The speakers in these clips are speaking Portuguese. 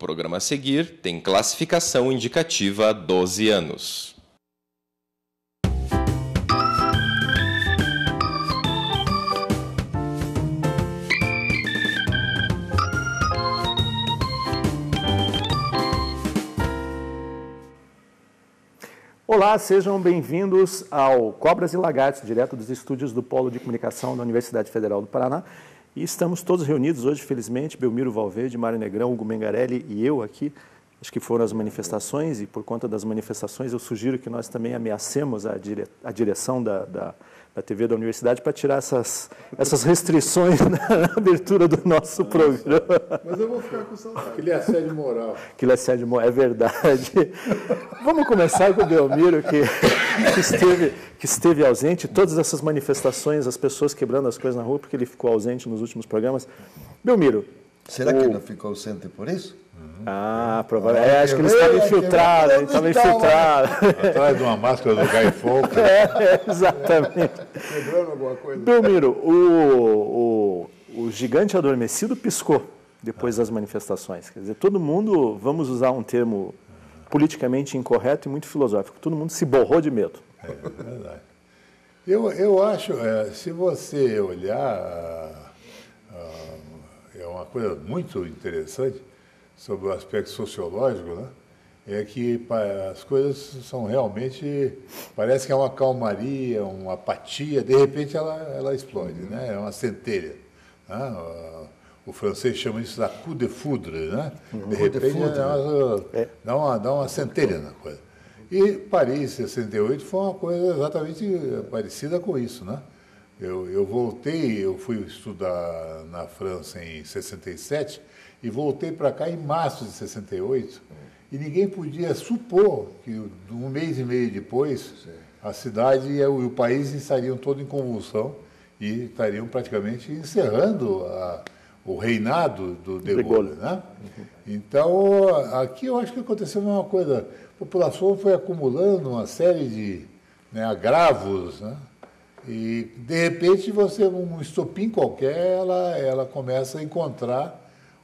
programa a seguir tem classificação indicativa 12 anos. Olá, sejam bem-vindos ao Cobras e Lagartos, direto dos estúdios do Polo de Comunicação da Universidade Federal do Paraná. E estamos todos reunidos hoje, felizmente, Belmiro Valverde, Mário Negrão, Hugo Mengarelli e eu aqui. Acho que foram as manifestações e, por conta das manifestações, eu sugiro que nós também ameacemos a direção da TV da universidade para tirar essas restrições na abertura do nosso programa. Mas eu vou ficar com saudade. Aquele assédio moral. Aquele assédio moral, é verdade. Vamos começar com o Belmiro, que esteve ausente. Todas essas manifestações, as pessoas quebrando as coisas na rua, porque ele ficou ausente nos últimos programas. Belmiro. Será que ele não ficou ausente por isso? Provavelmente. Acho que ele estava infiltrado. Atrás de uma máscara do Guy Fawkes. Exatamente. Quebrando alguma coisa. Belmiro, o gigante adormecido piscou depois das manifestações. Quer dizer, todo mundo, vamos usar um termo politicamente incorreto e muito filosófico, todo mundo se borrou de medo. É verdade. Eu acho, se você olhar, é uma coisa muito interessante sobre o aspecto sociológico, né? É que as coisas são realmente, parece que é uma calmaria, uma apatia, de repente ela explode, né? É uma centelha. Né? O francês chama isso de coup de foudre, né? De repente dá uma centelha na coisa. E Paris, 68, foi uma coisa exatamente parecida com isso, né? Eu fui estudar na França em 67 e voltei para cá em março de 68 e ninguém podia supor que um mês e meio depois a cidade e o país estariam todos em convulsão e estariam praticamente encerrando o reinado do De Gaulle, né? Então, aqui eu acho que aconteceu a mesma coisa. A população foi acumulando uma série de agravos, né? E, de repente, um estopim qualquer, ela começa a encontrar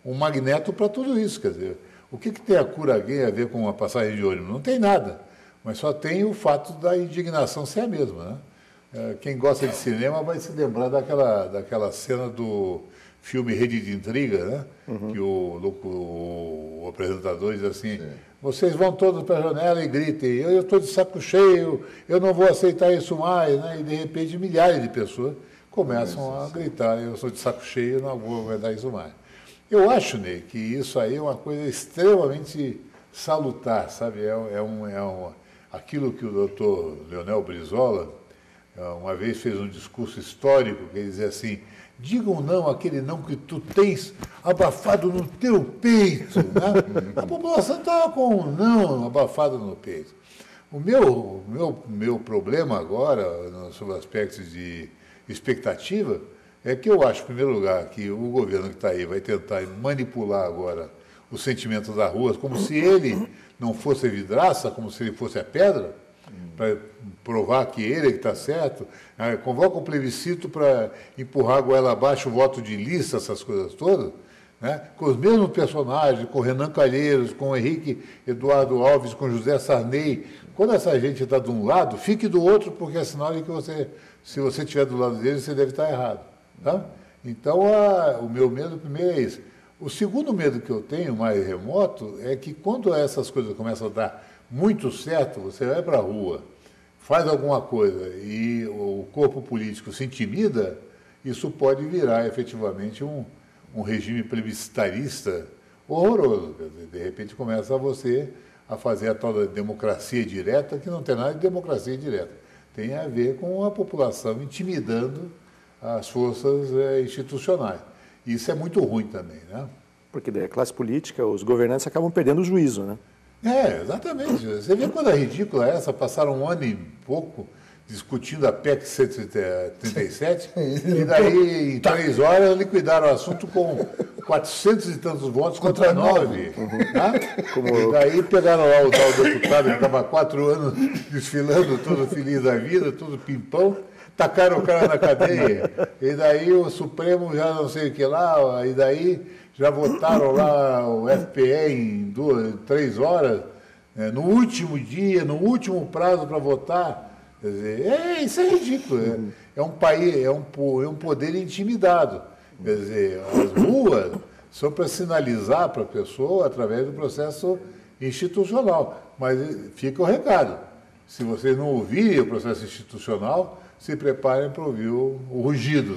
um magneto para tudo isso. Quer dizer, o que tem a cura gay a ver com uma passagem de ônibus? Não tem nada, mas só tem o fato da indignação ser a mesma, né? Quem gosta de cinema vai se lembrar daquela cena do filme Rede de Intriga, né? Que o apresentador diz assim: vocês vão todos para a janela e gritem, eu estou de saco cheio, eu não vou aceitar isso mais, né? E de repente milhares de pessoas começam a gritar, eu estou de saco cheio, eu não vou aguentar isso mais. Eu acho, Ney, que isso aí é uma coisa extremamente salutar, sabe? Aquilo que o doutor Leonel Brizola uma vez fez um discurso histórico, que ele dizia assim: digam não aquele não que tu tens abafado no teu peito. Né? A população estava com um não abafado no peito. O meu problema agora, sobre aspectos de expectativa, é que eu acho, em primeiro lugar, que o governo que está aí vai tentar manipular agora os sentimentos das ruas, como se ele não fosse a vidraça, como se ele fosse a pedra, para provar que ele é que está certo. Convoca um plebiscito para empurrar a goela abaixo o voto de lista, essas coisas todas, né? Com os mesmos personagens, com Renan Calheiros, com Henrique Eduardo Alves, com José Sarney. Quando essa gente está de um lado, fique do outro, porque é sinal de que se você estiver do lado dele, você deve estar errado. Tá? Então, o meu medo primeiro é isso. O segundo medo que eu tenho, mais remoto, é que quando essas coisas começam a dar muito certo, você vai para a rua, faz alguma coisa e o corpo político se intimida, isso pode virar efetivamente um regime plebiscitarista horroroso. De repente começa você a fazer a tal da democracia direta, que não tem nada de democracia direta. Tem a ver com a população intimidando as forças institucionais. E isso é muito ruim também, né? Porque daí a classe política, os governantes acabam perdendo o juízo, né? Exatamente. Você vê quando é ridícula essa, passaram um ano e pouco discutindo a PEC 137, e daí em 3 horas liquidaram o assunto com 400 e tantos votos contra 9. Tá? E daí pegaram lá o tal deputado que estava há 4 anos desfilando, todo feliz da vida, todo pimpão, tacaram o cara na cadeia, e daí o Supremo já não sei o que lá, e daí já votaram lá o FPE em 3 horas, no último dia, no último prazo para votar. Quer dizer, isso é ridículo. É um país, é um poder intimidado. Quer dizer, as ruas são para sinalizar para a pessoa através do processo institucional. Mas fica o recado. Se vocês não ouvirem o processo institucional, se preparem para ouvir o rugido.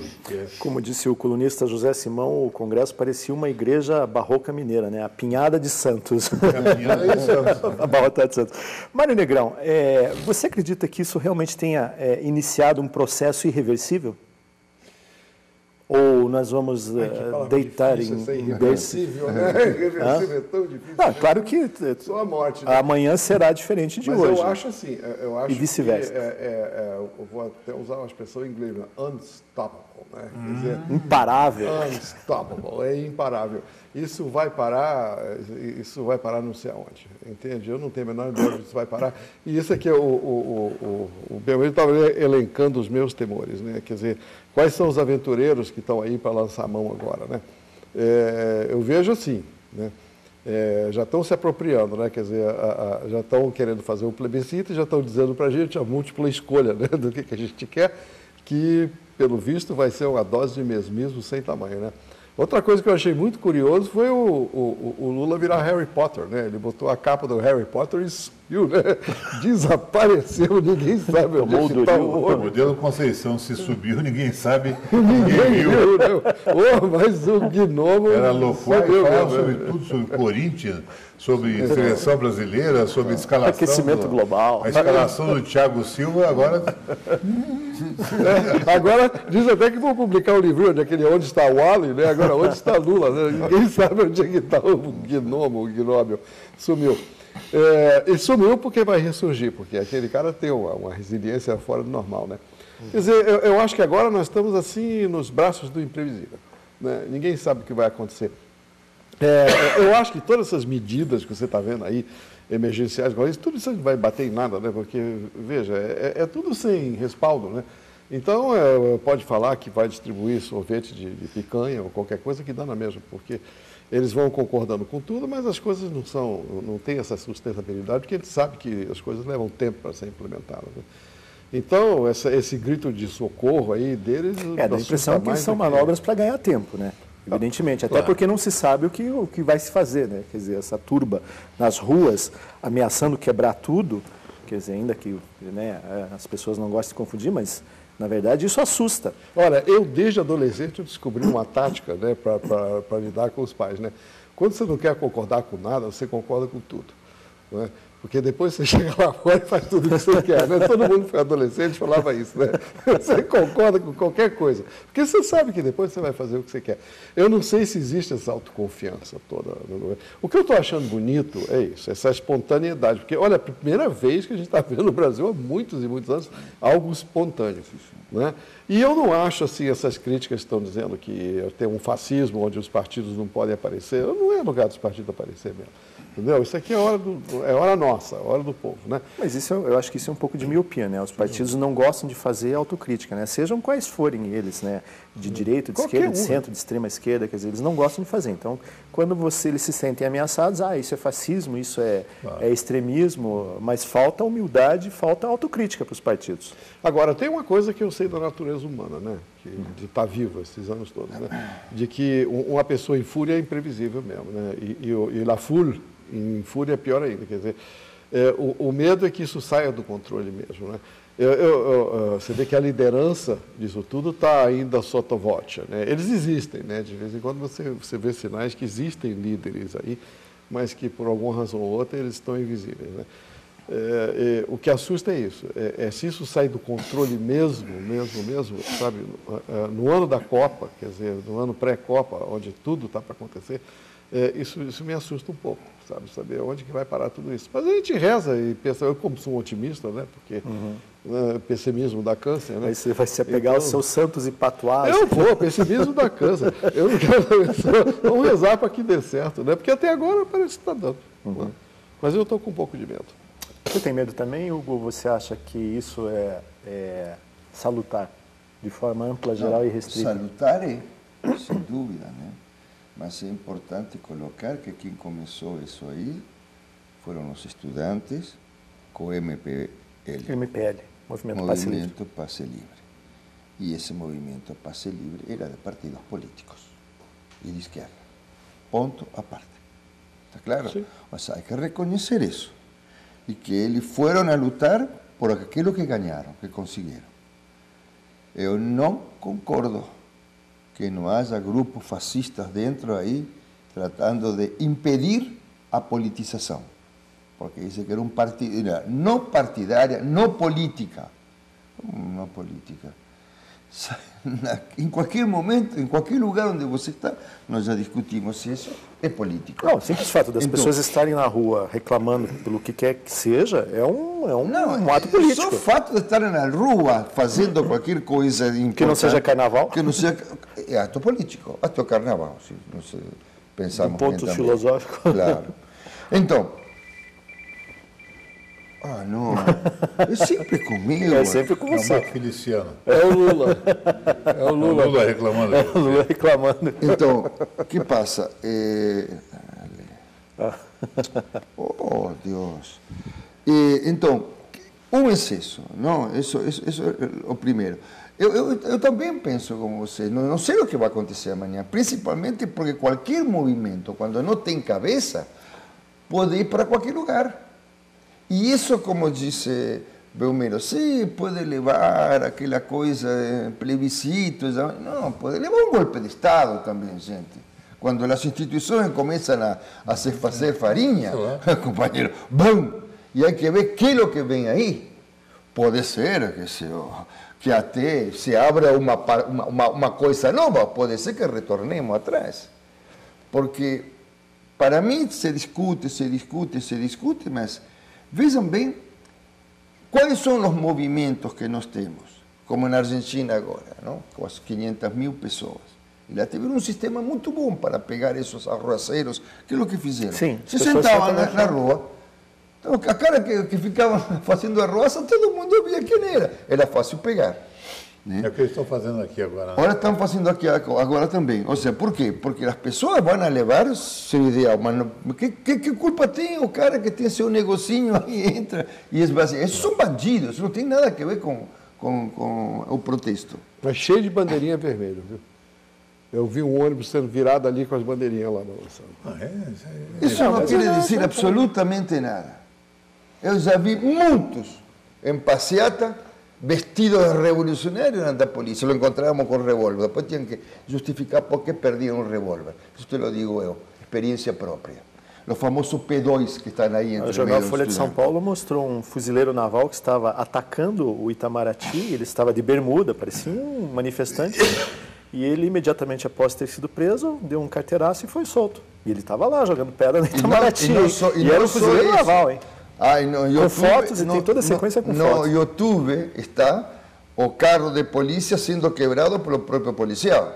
Como disse o colunista José Simão, o Congresso parecia uma igreja barroca mineira, né? A Pinhada de Santos. A Pinhada de Santos. A Barroca de Santos. Mário Negrão, você acredita que isso realmente tenha iniciado um processo irreversível? Ou nós vamos deitar em berço? Irreversível, né? Irreversível é tão difícil. Não, claro que só a morte, né? Amanhã será diferente de hoje. Mas eu acho assim, e vice-versa. Eu vou até usar uma expressão em inglês, unstoppable, né? Quer dizer, imparável. Unstoppable, é imparável. Isso vai parar não sei aonde, entende? Eu não tenho a menor ideia de isso vai parar. E isso aqui é o Belmiro estava elencando os meus temores, né? Quer dizer, quais são os aventureiros que estão aí para lançar a mão agora, né? Eu vejo assim, né? Já estão se apropriando, né? Quer dizer, já estão querendo fazer um plebiscito e já estão dizendo para a gente a múltipla escolha, né? Do que a gente quer, que, pelo visto, vai ser uma dose de mesmismo sem tamanho, né? Outra coisa que eu achei muito curioso foi o Lula virar Harry Potter, né? Ele botou a capa do Harry Potter e sumiu, né? Desapareceu, ninguém sabe onde está o O modelo Conceição se subiu, ninguém sabe, ninguém viu. Né? Mas o gnomo... Era loucura, falava sobre tudo, sobre Corinthians, sobre seleção brasileira, sobre escalação... Aquecimento global. A escalação do Thiago Silva, agora... Agora, diz até que vou publicar um livro onde está o Wally, né? Agora, onde está Lula, né? Ninguém sabe onde é que está o gnomo, o gnóbio. Sumiu. E sumiu porque vai ressurgir, porque aquele cara tem uma resiliência fora do normal, né? Quer dizer, eu acho que agora nós estamos assim nos braços do imprevisível, né? Ninguém sabe o que vai acontecer. Eu acho que todas essas medidas que você está vendo aí, emergenciais, tudo isso não vai bater em nada, né? Porque, veja, é tudo sem respaldo, né? Então, pode falar que vai distribuir sorvete de picanha ou qualquer coisa que dá na mesma, porque eles vão concordando com tudo, mas as coisas não têm essa sustentabilidade, porque a gente sabe que as coisas levam tempo para ser implementadas, né? Então, esse grito de socorro aí deles... Dá a impressão que são manobras para ganhar tempo, né? Evidentemente, até porque não se sabe o que vai se fazer, né? Quer dizer, essa turba nas ruas ameaçando quebrar tudo, quer dizer, ainda que, né, as pessoas não gostem de confundir, mas, na verdade, isso assusta. Olha, eu desde adolescente descobri uma tática, né, para lidar com os pais, né? Quando você não quer concordar com nada, você concorda com tudo, né? Porque depois você chega lá fora e faz tudo o que você quer, né? Todo mundo que foi adolescente falava isso, né? Você concorda com qualquer coisa, porque você sabe que depois você vai fazer o que você quer. Eu não sei se existe essa autoconfiança toda. O que eu estou achando bonito é isso, essa espontaneidade, porque, olha, é a primeira vez que a gente está vendo no Brasil, há muitos e muitos anos, algo espontâneo, né? E eu não acho, assim, essas críticas que estão dizendo que tem um fascismo onde os partidos não podem aparecer, não é lugar dos partidos aparecer mesmo. Entendeu? Isso aqui é hora nossa, hora do povo, né? Mas eu acho que isso é um pouco de miopia, né? Os partidos não gostam de fazer autocrítica, né? Sejam quais forem eles, né? De direita, de esquerda, de centro, de extrema esquerda, quer dizer, eles não gostam de fazer. Então, quando eles se sentem ameaçados, isso é fascismo, isso é extremismo, mas falta humildade, falta autocrítica para os partidos. Agora, tem uma coisa que eu sei da natureza humana, né? De estar viva esses anos todos, né? De que uma pessoa em fúria é imprevisível mesmo, né? E la foule em fúria é pior ainda, quer dizer, o medo é que isso saia do controle mesmo, né? Você vê que a liderança disso tudo está ainda sotto voce, né? Eles existem, né? De vez em quando você vê sinais que existem líderes aí, mas que por alguma razão ou outra eles estão invisíveis, né? O que assusta é isso, se isso sair do controle mesmo, sabe? No ano da Copa, quer dizer, no ano pré-Copa, onde tudo está para acontecer, isso me assusta um pouco, sabe? Saber onde que vai parar tudo isso. Mas a gente reza e pensa, eu como sou um otimista, né? Porque pessimismo dá câncer, né? Você vai se apegar aos seus santos e patuás. Eu vou, pessimismo dá câncer. Eu não quero, vamos rezar para que dê certo, né? Porque até agora parece que está dando. Né? Mas eu estou com um pouco de medo. Você tem medo também, Hugo? Você acha que isso é salutar, de forma ampla, geral e restrita? Salutar sem dúvida, né? mas é importante colocar que quem começou isso aí foram os estudantes com o MPL. Movimento Passe Livre. E esse movimento Passe Livre era de partidos políticos e de esquerda. Ponto à parte. ¿Está claro? Sí. Mas hay que reconhecer eso. Y que eles foram a lutar por aquilo que ganharam, que conseguiram. Eu não concordo que não haja grupos fascistas dentro aí tratando de impedir a politização. Porque dice que era não partidária, não política. Como não política? Em qualquer momento, em qualquer lugar onde você está, nós já discutimos se isso é político. Não, o simples fato das pessoas estarem na rua reclamando pelo que quer que seja é um ato político. Só o fato de estarem na rua fazendo qualquer coisa importante, que não seja carnaval. Que não seja, é ato político, ato carnaval, se nós pensamos. Um ponto filosófico. Claro. Então, não, é sempre comigo. É sempre com você. É o Marco Feliciano. É o Lula. É o Lula. O Lula reclamando. É o Lula reclamando. Então, o que passa? Oh, Deus. Então, um excesso, não? Isso é o primeiro. Eu também penso como você, não sei o que vai acontecer amanhã, principalmente porque qualquer movimento, quando não tem cabeça, pode ir para qualquer lugar. E isso, como disse Belmiro, sim, pode levar aquela coisa, plebiscitos, não, pode levar um golpe de Estado também, gente. Quando as instituições começam a se fazer farinha, companheiro, bom, e há que ver que é o que vem aí. Pode ser que até se abra uma coisa nova, pode ser que retornemos atrás. Porque, para mim, se discute, mas vejam bem quais são os movimentos que nós temos, como na Argentina agora, não? Com as 500.000 pessoas. Eles tiveram um sistema muito bom para pegar esses arruaceiros, que é o que fizeram. Sim, se sentavam na rua, então, a cara que ficavam fazendo arruaça, todo mundo via quem era. Era fácil pegar. Né? É o que eles estão fazendo aqui agora. Né? Agora estão fazendo aqui agora também. Ou seja, por quê? Porque as pessoas vão levar seu ideal. Mas que culpa tem o cara que tem seu negocinho aí, entra e esvazia? Esses são bandidos, não tem nada a ver com o protesto. Mas cheio de bandeirinha vermelha, viu? Eu vi um ônibus sendo virado ali com as bandeirinhas lá na lançada. Isso não quer dizer absolutamente nada. Eu já vi muitos em passeata vestidos de revolucionários da polícia. Lo encontrávamos com revólver. Depois tinham que justificar por que perdiam o revólver. Isso te lo digo eu, experiência própria. Os famosos P2 que estão aí entre o jornal Folha de São Paulo mostrou um fuzileiro naval que estava atacando o Itamaraty. Ele estava de bermuda, parecia um manifestante. E ele, imediatamente após ter sido preso, deu um carteiraço e foi solto. E ele estava lá jogando pedra no Itamaraty. E era um fuzileiro naval, hein? No com fotos, e tem toda a sequência com fotos. No YouTube está o carro de polícia sendo quebrado pelo próprio policial.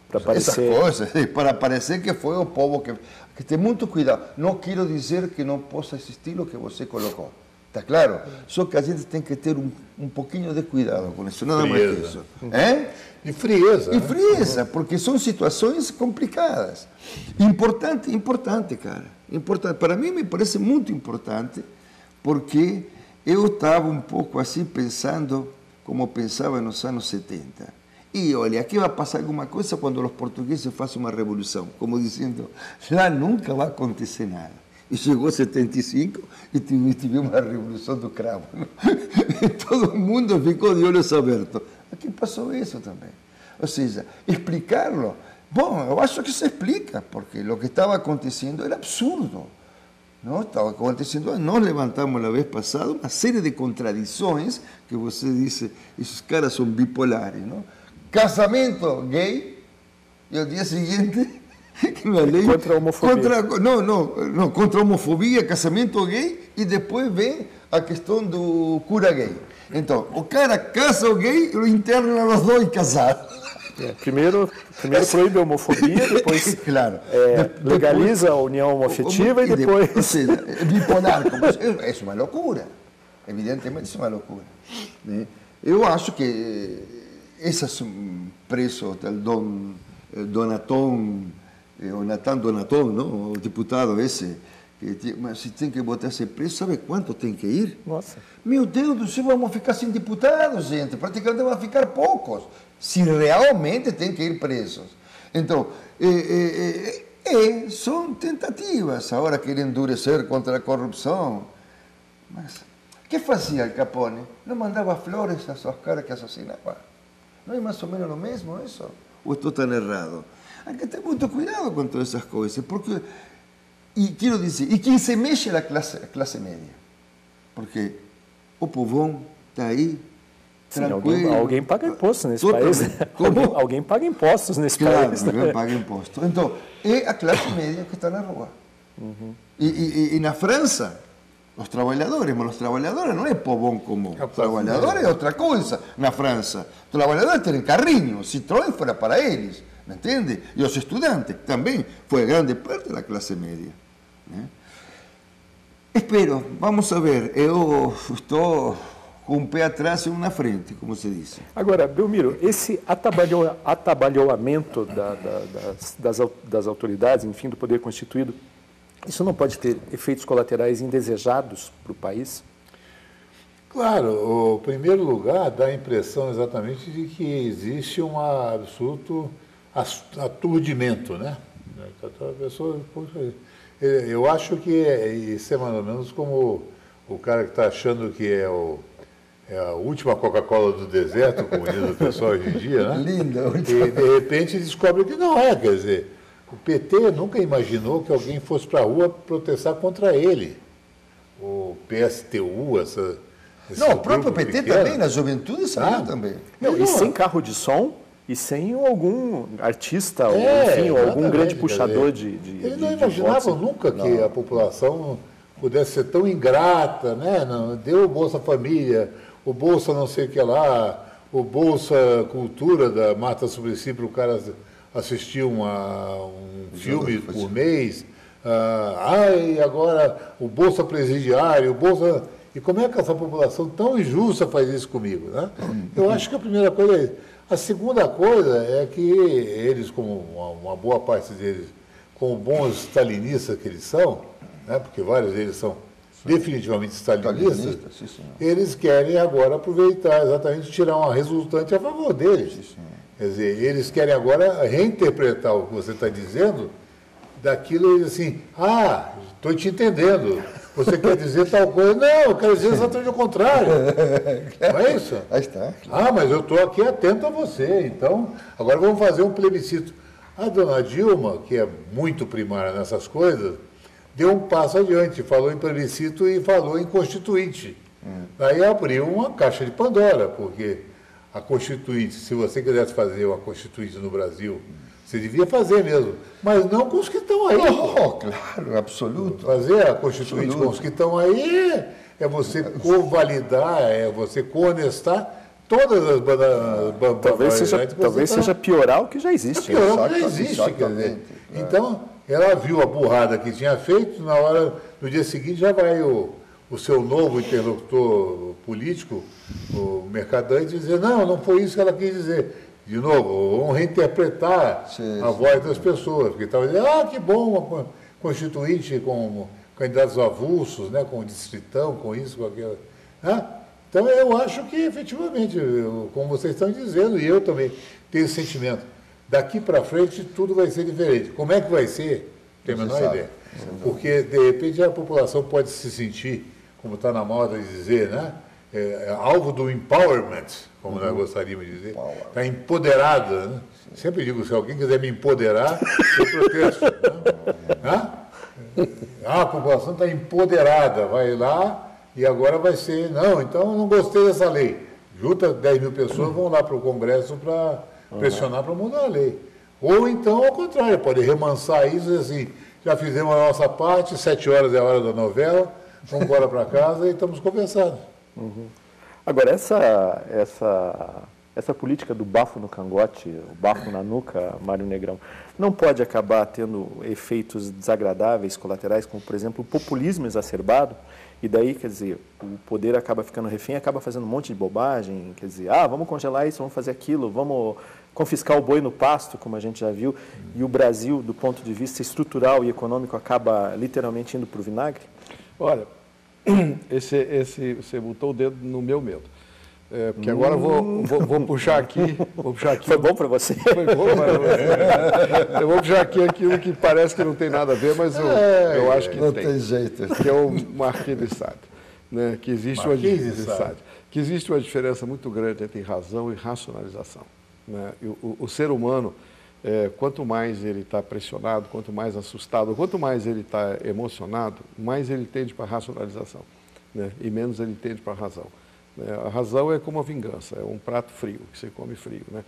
Para parecer... Essas coisas, para parecer que foi o povo que tem muito cuidado. Não quero dizer que não possa existir o que você colocou. Está claro? Só que a gente tem que ter um pouquinho de cuidado com isso, nada mais que isso. E frieza. E frieza, porque são situações complicadas. Importante, cara. Importante. Para mim, me parece muito importante, porque eu estava um pouco assim pensando como pensava nos anos 70. E olha, aqui vai passar alguma coisa quando os portugueses façam uma revolução, como dizendo, lá nunca vai acontecer nada. E chegou 75 e tivemos a Revolução do Cravo. E todo mundo ficou de olhos abertos. Aqui passou isso também. Ou seja, explicar-lo. Bom, eu acho que se explica, porque o que estava acontecendo era absurdo. Não estava acontecendo. Nós levantamos a vez passada uma série de contradições que você disse, esses caras são bipolares. Não? Casamento gay, e ao dia seguinte... Contra a homofobia. Contra a homofobia, casamento gay, e depois vem a questão do cura gay. Então, o cara casa o gay e o interna os dois casados. Primeiro proíbe a homofobia, depois claro. Legaliza a união homoafetiva e depois... Ou seja, bipolar. É uma loucura. Evidentemente, é uma loucura. Eu acho que esses preços, Donaton, o Natan Donaton, não? O deputado esse, mas se tem que botar ser preso, sabe quanto tem que ir? Nossa. Meu Deus do céu, vamos ficar sem deputados, gente. Praticamente vão ficar poucos, se realmente tem que ir presos. Então, são tentativas. Agora querem endurecer contra a corrupção. Mas, o que fazia Al Capone? Não mandava flores a suas caras que assassinava. Não é mais ou menos o mesmo isso? Ou estou tão errado? Há que ter muito cuidado com todas essas coisas, porque, e quero dizer, e quem se mexe é a classe média. Porque o povão está aí, Sim, tranquilo. alguém paga imposto nesse Totalmente. país. Como? Alguém paga impostos nesse Claro, país. alguém paga imposto. Então, é a classe média que está na rua. E na França, os trabalhadores, mas os trabalhadores não é povão comum. Os trabalhadores é outra coisa na França. Os trabalhadores têm carrinho, Citroën fora para eles, me entende? E os estudantes também, foi grande parte da classe média. Né? Espero, vamos a ver, eu estou com um pé atrás e um na frente, como se diz. Agora, Belmiro, esse atabalhoamento das autoridades, enfim, do poder constituído, isso não pode ter efeitos colaterais indesejados para o país? Claro, o primeiro lugar dá a impressão exatamente de que existe um absoluto aturdimento, né? A pessoa, eu acho que isso é mais ou menos como o cara que está achando que é a última Coca-Cola do deserto, como diz o pessoal hoje em dia, né? Linda. E de repente descobre que não é, quer dizer, o PT nunca imaginou que alguém fosse para a rua protestar contra ele. O PSTU, Não, o próprio PT pequeno, também, na juventude saiu também. Não, e sem carro de som e sem algum artista, enfim, ou algum grande puxador de Eles não imaginavam nunca que a população pudesse ser tão ingrata, né? Não, deu o Bolsa Família, o Bolsa não sei o que lá, o Bolsa Cultura da Marta Suplicy para o cara assistir um filme por mês. Agora o Bolsa Presidiário, o Bolsa... E como é que essa população tão injusta faz isso comigo, né? Eu acho que a primeira coisa é isso. A segunda coisa é que eles, como uma boa parte deles, como bons stalinistas que eles são, né? Porque vários deles são definitivamente stalinistas, eles querem agora aproveitar exatamente, tirar uma resultante a favor deles. Quer dizer, eles querem agora reinterpretar o que você está dizendo daquilo assim, estou te entendendo, você quer dizer tal coisa. Não, eu quero dizer exatamente o contrário. Não é isso? Aí está. Mas eu estou aqui atento a você, então, agora vamos fazer um plebiscito. A dona Dilma, que é muito primária nessas coisas, deu um passo adiante, falou em plebiscito e falou em constituinte. Aí abriu uma caixa de Pandora, porque a constituinte, se você quisesse fazer uma constituinte no Brasil, você devia fazer mesmo, mas não com os que estão aí. Claro, absoluto. Fazer a constituinte com os que estão aí é você convalidar, é você cohonestar todas as Talvez seja piorar o que já existe. Piorar o que já existe, quer dizer. Então, ela viu a burrada que tinha feito, no dia seguinte já vai o seu novo interlocutor político, o Mercadante, dizer, não foi isso que ela quis dizer. De novo, vamos reinterpretar a voz das pessoas, porque estava dizendo, que bom uma constituinte com candidatos avulsos, né, com distritão, com isso, com aquilo. Então, eu acho que, efetivamente, como vocês estão dizendo, e eu também tenho esse sentimento, daqui para frente tudo vai ser diferente. Como é que vai ser? Tem a menor ideia. Porque, de repente, a população pode se sentir, como está na moda de dizer, né, alvo do empowerment, como nós gostaríamos de dizer, está empoderada. Né? Sempre digo, se alguém quiser me empoderar, eu protesto. Né? A população está empoderada, vai lá e agora vai ser, então eu não gostei dessa lei. Junta 10 mil pessoas, vão lá para o Congresso para pressionar para mudar a lei. Ou então, ao contrário, pode remansar isso e assim, já fizemos a nossa parte, 7 horas é a hora da novela, vamos embora para casa e estamos conversando. Agora, essa essa política do bafo no cangote, o bafo na nuca, Mário Negrão, não pode acabar tendo efeitos desagradáveis, colaterais, como, por exemplo, o populismo exacerbado, e daí, quer dizer, o poder acaba ficando refém, acaba fazendo um monte de bobagem, quer dizer, vamos congelar isso, vamos fazer aquilo, vamos confiscar o boi no pasto, como a gente já viu, e o Brasil, do ponto de vista estrutural e econômico, acaba literalmente indo para o vinagre? Olha, você botou o dedo no meu medo. Porque agora eu vou puxar aqui. Foi bom para você? Foi bom para você. Eu vou puxar aqui aquilo que parece que não tem nada a ver, mas eu acho que não tem jeito. Que é o Marquês de Sade. Né? Que existe uma diferença muito grande entre razão e racionalização. Né? O ser humano, quanto mais ele está pressionado, quanto mais assustado, quanto mais ele está emocionado, mais ele tende para a racionalização, né? E menos ele tende para a razão. A razão é como a vingança, é um prato frio, que você come frio. Né?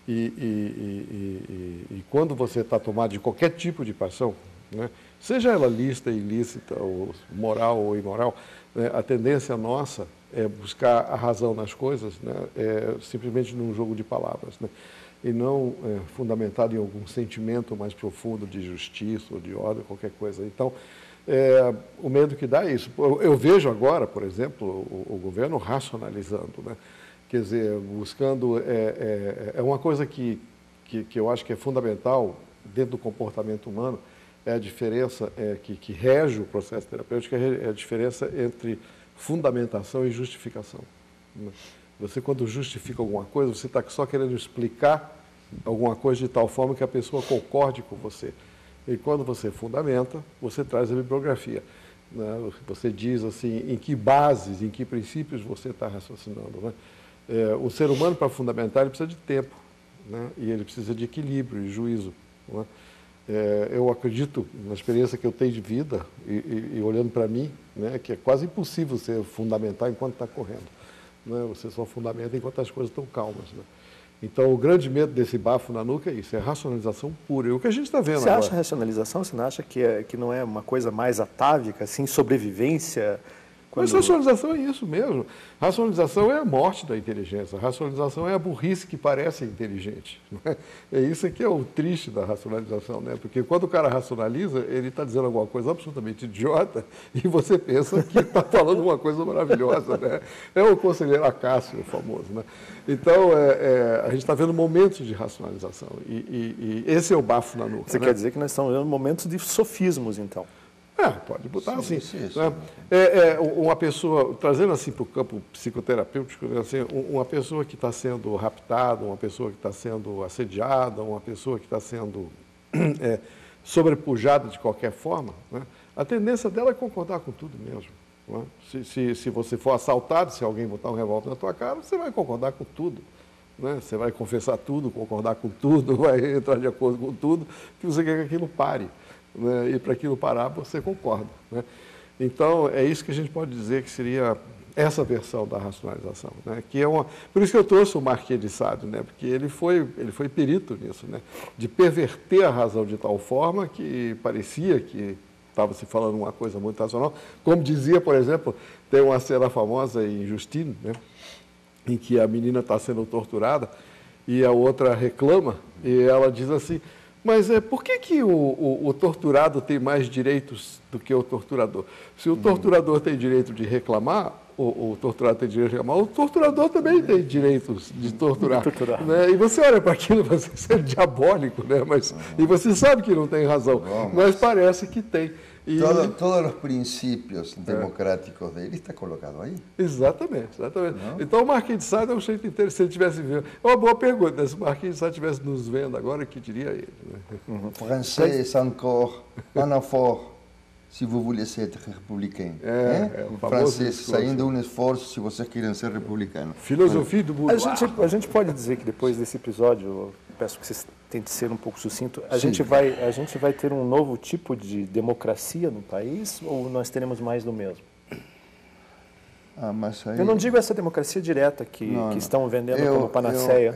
E quando você está tomado de qualquer tipo de paixão, né? Seja ela lícita, ilícita, ou moral ou imoral, né? A tendência nossa é buscar a razão nas coisas, né? Simplesmente num jogo de palavras, né? E não fundamentado em algum sentimento mais profundo de justiça ou de ordem, qualquer coisa. Então, o medo que dá é isso. Eu vejo agora, por exemplo, o governo racionalizando, né? Quer dizer, buscando... É uma coisa que eu acho que é fundamental dentro do comportamento humano, é a diferença que rege o processo terapêutico, é a diferença entre fundamentação e justificação. Né? Você, quando justifica alguma coisa, você está só querendo explicar alguma coisa de tal forma que a pessoa concorde com você. E quando você fundamenta, você traz a bibliografia. Né? Você diz assim, em que bases, em que princípios você está raciocinando. Né? O ser humano, para fundamentar, ele precisa de tempo, né? E ele precisa de equilíbrio e juízo. Né? Eu acredito, na experiência que eu tenho de vida, e olhando para mim, né, que é quase impossível você fundamentar enquanto está correndo. Né? Você só fundamenta enquanto as coisas estão calmas. Né? Então, o grande medo desse bafo na nuca é isso, é racionalização pura. E o que a gente está vendo agora... Você acha racionalização? Você não acha que não é uma coisa mais atávica, assim, sobrevivência? Mas racionalização é isso mesmo. Racionalização é a morte da inteligência. Racionalização é a burrice que parece inteligente. Né? É isso que é o triste da racionalização, né? Porque quando o cara racionaliza, ele está dizendo alguma coisa absolutamente idiota e você pensa que está falando uma coisa maravilhosa, né? É o conselheiro Acácio, famoso, né? Então, a gente está vendo momentos de racionalização e esse é o bafo na nuca. Você quer dizer que nós estamos vendo momentos de sofismos, então? Pode botar assim. Né? Uma pessoa, trazendo assim para o campo psicoterapêutico, assim, uma pessoa que está sendo raptada, uma pessoa que está sendo assediada, uma pessoa que está sendo sobrepujada de qualquer forma, né? A tendência dela é concordar com tudo mesmo. Né? Se você for assaltado, se alguém botar um revólver na tua cara, você vai concordar com tudo. Né? Você vai confessar tudo, concordar com tudo, vai entrar de acordo com tudo, que você quer que aquilo pare. Né? E para aquilo parar, você concorda. Né? Então, é isso que a gente pode dizer que seria essa versão da racionalização. Né? Que é por isso que eu trouxe o Marquês de Sade, né? Porque ele foi perito nisso, né? De perverter a razão de tal forma que parecia que estava se falando uma coisa muito racional. Como dizia, por exemplo, tem uma cena famosa em Justine, né? Em que a menina está sendo torturada e a outra reclama e ela diz assim... Mas por que o torturado tem mais direitos do que o torturador? Se o torturador tem direito de reclamar, o torturado tem direito de reclamar, o torturador também tem direitos de torturar. Né? E você olha para aquilo, você é diabólico, né? E você sabe que não tem razão, mas parece que tem. E todos os princípios democráticos dele está colocado aí. Exatamente. Não? Então, o Marquês de Sade é um jeito interessante. Se ele estivesse vendo... É uma boa pergunta, né? Se o Marquês de Sade estivesse nos vendo agora, o que diria ele? Né? Français encore, anaphore, se vous voulez être républicain. Francês, saindo um esforço se vocês querem ser republicanos. Filosofia do Boudoir. A gente pode dizer que depois desse episódio, peço que vocês tentem ser um pouco sucinto, a gente vai ter um novo tipo de democracia no país ou nós teremos mais do mesmo? Mas aí... Eu não digo essa democracia direta que estão vendendo como panaceia.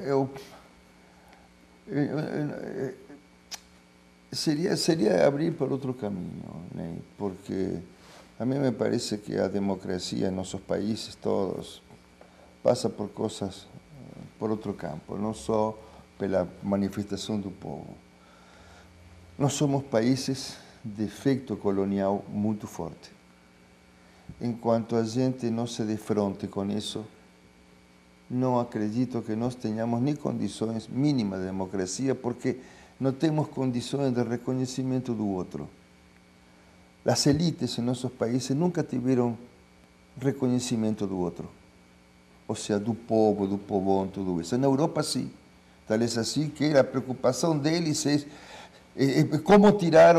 Seria abrir para outro caminho, né? Porque a mim me parece que a democracia em nossos países todos passa por coisas por outro campo, não só pela manifestação do povo. Nós somos países de efeito colonial muito forte. Enquanto a gente não se defronte com isso, não acredito que nós tenhamos nem condições mínimas de democracia, porque não temos condições de reconhecimento do outro. As elites em nossos países nunca tiveram reconhecimento do outro, ou seja, do povo, do povão, tudo isso. Na Europa, sim. Tal é assim que a preocupação deles é como tirar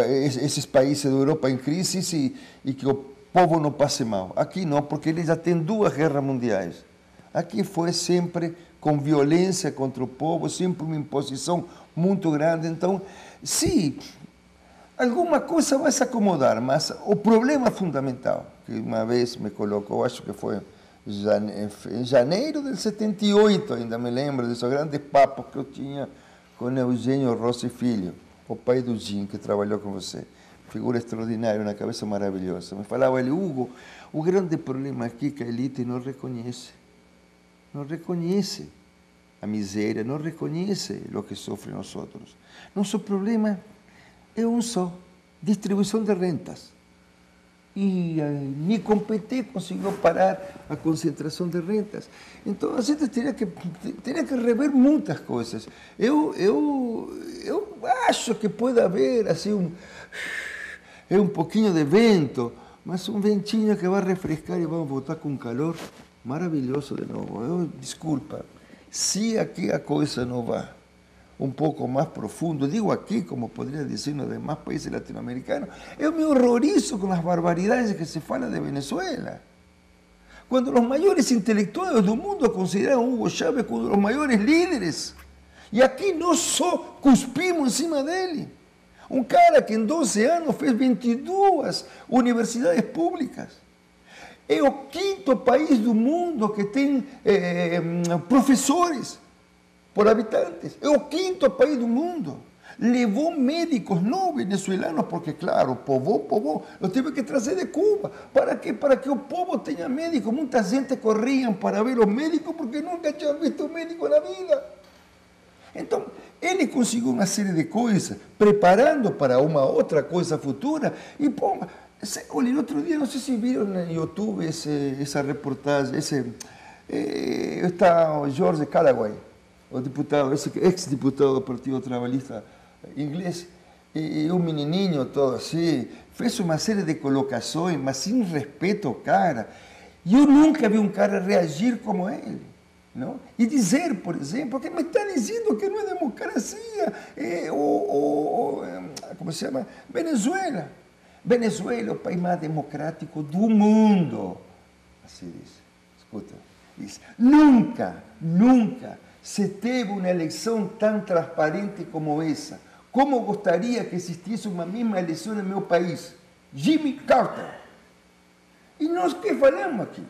esses países da Europa em crise e que o povo não passe mal. Aqui não, porque eles já têm 2 guerras mundiais. Aqui foi sempre com violência contra o povo, sempre uma imposição muito grande. Então, sim, alguma coisa vai se acomodar, mas o problema fundamental, que uma vez me colocou, acho que foi em janeiro de 78, ainda me lembro desses grandes papos que eu tinha com Eugênio Rossi Filho, o pai do Jim, que trabalhou com você. Figura extraordinária, uma cabeça maravilhosa. Me falava ele, Hugo, o grande problema aqui é que a elite não reconhece a miséria, não reconhece o que sofrem os outros. Nosso problema é um só, distribuição de rentas. E nem com o PT conseguiu parar a concentração de rentas. Então a gente teria que rever muitas coisas. Eu acho que pode haver assim um pouquinho de vento, mas um ventinho que vai refrescar e vamos voltar com calor maravilhoso de novo. Desculpa, se aqui a coisa não vai um pouco mais profundo, digo aqui, como poderia dizer nos demais países latino-americanos, eu me horrorizo com as barbaridades que se fala de Venezuela. Quando os maiores intelectuais do mundo consideram Hugo Chávez como um dos maiores líderes, e aqui nós só cuspimos em cima dele. Um cara que em 12 anos fez 22 universidades públicas. É o 5º país do mundo que tem professores por habitantes. É o 5º país do mundo. Levou médicos não venezuelanos, porque, claro, o povo, eu tive que trazer de Cuba. Para quê? Para que o povo tenha médico. Muita gente corria para ver os médicos porque nunca tinham visto um médico na vida. Então, ele conseguiu uma série de coisas, preparando para uma outra coisa futura. E, pô, olha, outro dia, não sei se viram no YouTube essa reportagem, está o George Callaway, o deputado, esse ex-deputado do Partido Trabalhista inglês, e um menininho todo assim, fez uma série de colocações, mas sem respeito ao cara. E eu nunca vi um cara reagir como ele. Não? E dizer, por exemplo, que me está dizendo que não é democracia, como se chama? Venezuela. Venezuela é o país mais democrático do mundo. Assim diz. Escuta. Diz, nunca se teve uma eleição tão transparente como essa. Como gostaria que existisse uma mesma eleição no meu país? Jimmy Carter. E nós que falamos aqui?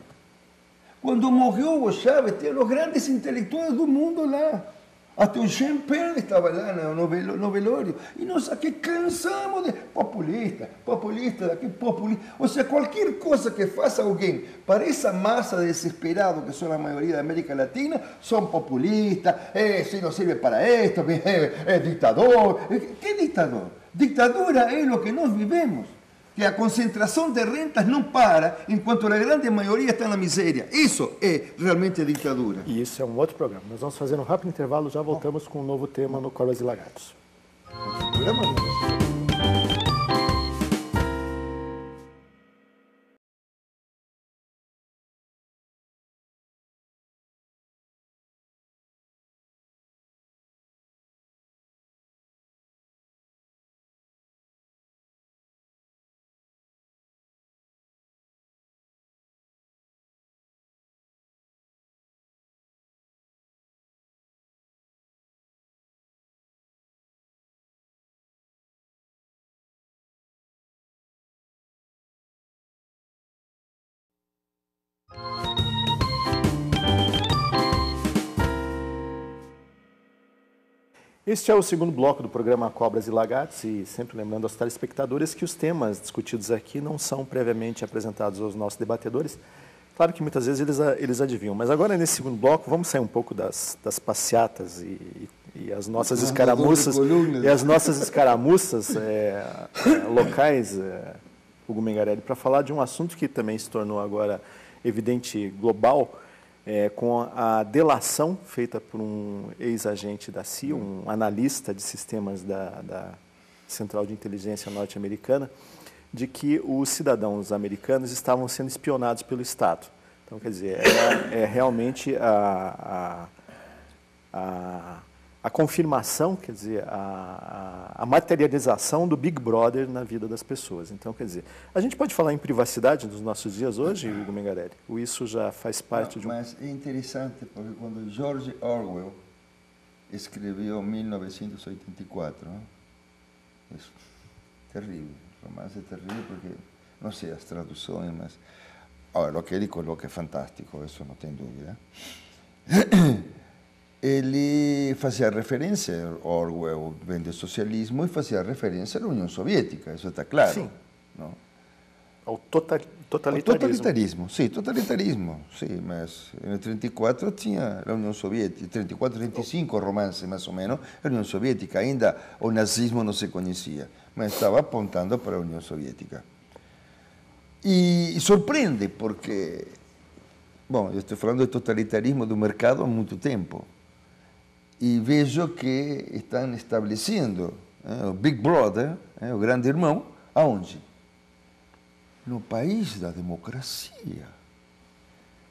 Quando morreu Hugo Chávez, tinha os grandes intelectuais do mundo lá. Até o Jean Penn estava lá no velório. E nós aqui cansamos de populista daqui, populista. Ou seja, qualquer coisa que faça alguém para essa massa de desesperados, que são a maioria da América Latina, são populistas, se não serve para isto, é ditador. Que ditador? Ditadura é o que nós vivemos. Que a concentração de rentas não para enquanto a grande maioria está na miséria. Isso é realmente ditadura. E isso é um outro programa. Nós vamos fazer um rápido intervalo, já voltamos com um novo tema no Cobras e Lagartos. Este é o segundo bloco do programa Cobras e Lagartos, e sempre lembrando aos telespectadores que os temas discutidos aqui não são previamente apresentados aos nossos debatedores, Claro que muitas vezes eles adivinham, mas agora nesse segundo bloco vamos sair um pouco das passeatas e as nossas escaramuças locais, Hugo Mengarelli, para falar de um assunto que também se tornou agora evidente global, com a delação feita por um ex-agente da CIA, um analista de sistemas da Central de Inteligência norte-americana, de que os cidadãos americanos estavam sendo espionados pelo Estado. Então, quer dizer, é realmente a confirmação, quer dizer, a materialização do Big Brother na vida das pessoas. Então, quer dizer, a gente pode falar em privacidade nos nossos dias hoje, Hugo Mengarelli? Ou isso já faz parte de um... Mas é interessante, porque quando George Orwell escreveu 1984, não? É terrível, o romance é terrível porque, não sei as traduções, mas... Agora, o que ele coloca é fantástico, isso não tem dúvida. Ele fazia referência, Orwell vem do socialismo, e fazia referência à União Soviética, isso está claro. Sim. Não? Ao totalitarismo. Totalitarismo, sim, mas em 34 tinha a União Soviética, 34, 35 romance mais ou menos, a União Soviética, ainda o nazismo não se conhecia, mas estava apontando para a União Soviética. E surpreende porque, bom, eu estou falando de totalitarismo do mercado há muito tempo, e vejo que estão estabelecendo o Big Brother, o grande irmão, aonde? No país da democracia.